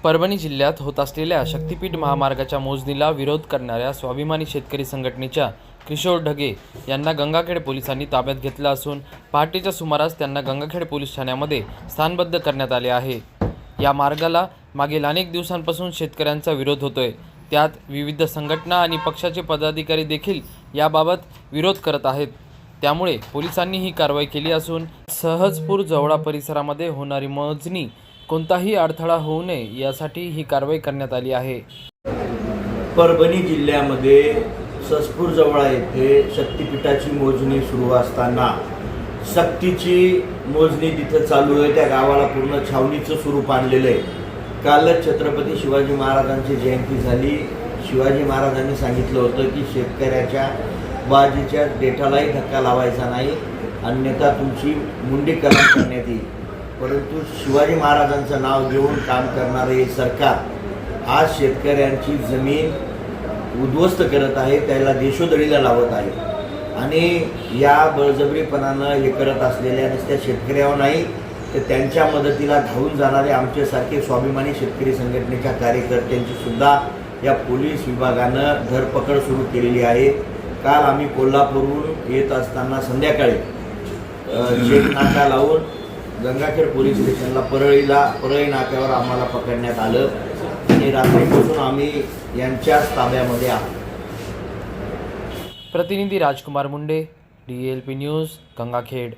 परभणी जिल्ह्यात होत असलेल्या शक्तीपीठ महामार्गाच्या मोजणीला विरोध करणाऱ्या स्वाभिमानी शेतकरी संघटनेच्या किशोर ढगे यांना गंगाखेड पोलिसांनी ताब्यात घेतलं असून पहाटेच्या सुमारास त्यांना गंगाखेड पोलीस ठाण्यामध्ये स्थानबद्ध करण्यात आले आहे। या मार्गाला मागील अनेक दिवसांपासून शेतकऱ्यांचा विरोध होतोय। त्यात विविध संघटना आणि पक्षाचे पदाधिकारी देखील याबाबत विरोध करत आहेत। त्यामुळे पोलिसांनी ही कारवाई केली असून सहजपूर जवळा परिसरामध्ये होणारी मोजणी कोणताही अडथळा होऊ नये यासाठी ही कारवाई करण्यात आली आहे। परभणी जिल्ह्यामध्ये सहजपूर जवळा येथे शक्तीपीठाची मोजणी सुरू असताना सक्तीची मोजणी तिथे चालू आहे। त्या गावाला पूर्ण छावणीचं स्वरूप आणलेलं आहे। कालच छत्रपती शिवाजी महाराजांची जयंती झाली। शिवाजी महाराजांनी सांगितलं होतं की शेतकऱ्याच्या बाजीच्या देठालाही धक्का लावायचा नाही, अन्यथा तुमची मुंडीकरण करण्यात येईल। परंतु शिवाजी महाराजांचं नाव घेऊन काम करणारे हे सरकार आज शेतकऱ्यांची जमीन उद्ध्वस्त करत आहे, त्याला देशोधडीला लावत आहे आणि या बळजबरीपणानं हे करत असलेल्या नुसत्या शेतकऱ्यावर नाही तर त्यांच्या मदतीला धावून जाणारे आमच्यासारखे स्वाभिमानी शेतकरी संघटनेच्या कार्यकर्त्यांची सुद्धा या पोलीस विभागानं धरपकड सुरू केलेली आहे। काल आम्ही कोल्हापूरहून येत असताना संध्याकाळी चेक नाका लावून गंगाखेड पोलीस स्टेशनला परळी नाक्यावर आम्हाला पकडण्यात आलं आणि रात्रीपासून आम्ही यांच्याच ताब्यामध्ये आहोत। प्रतिनिधी राजकुमार मुंडे, DLP न्यूज, गंगाखेड।